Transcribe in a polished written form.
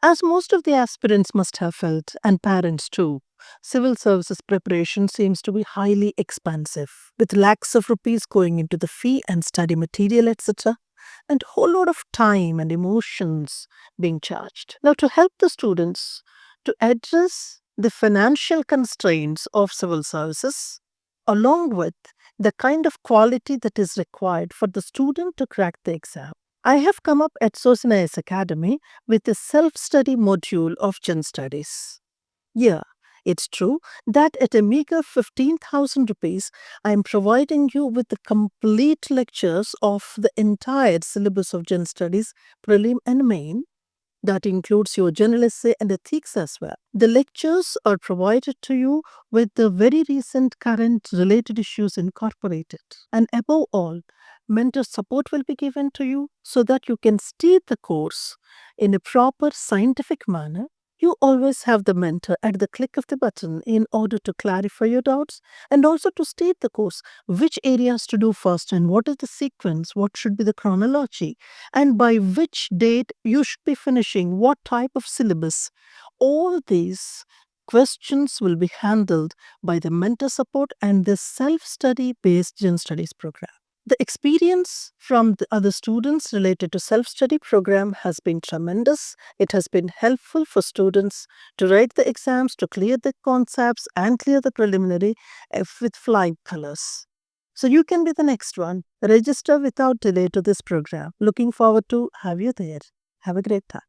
As most of the aspirants must have felt, and parents too, civil services preparation seems to be highly expensive, with lakhs of rupees going into the fee and study material, etc., and a whole lot of time and emotions being charged. Now, to help the students to address the financial constraints of civil services, along with the kind of quality that is required for the student to crack the exam, I have come up at SosinIAS Academy with a self-study module of Gen Studies. Yeah, it's true that at a meager 15,000 rupees, I am providing you with the complete lectures of the entire syllabus of Gen Studies, Prelim and Main. That includes your general essay and ethics as well. The lectures are provided to you with the very recent current related issues incorporated. And above all, mentor support will be given to you so that you can steer the course in a proper scientific manner. You always have the mentor at the click of the button in order to clarify your doubts and also to state the course, which areas to do first and what is the sequence, what should be the chronology, and by which date you should be finishing what type of syllabus. All these questions will be handled by the mentor support and the self-study based Gen Studies program. The experience from the other students related to self-study program has been tremendous. It has been helpful for students to write the exams, to clear the concepts and clear the preliminary with flying colors. So you can be the next one. Register without delay to this program. Looking forward to have you there. Have a great time.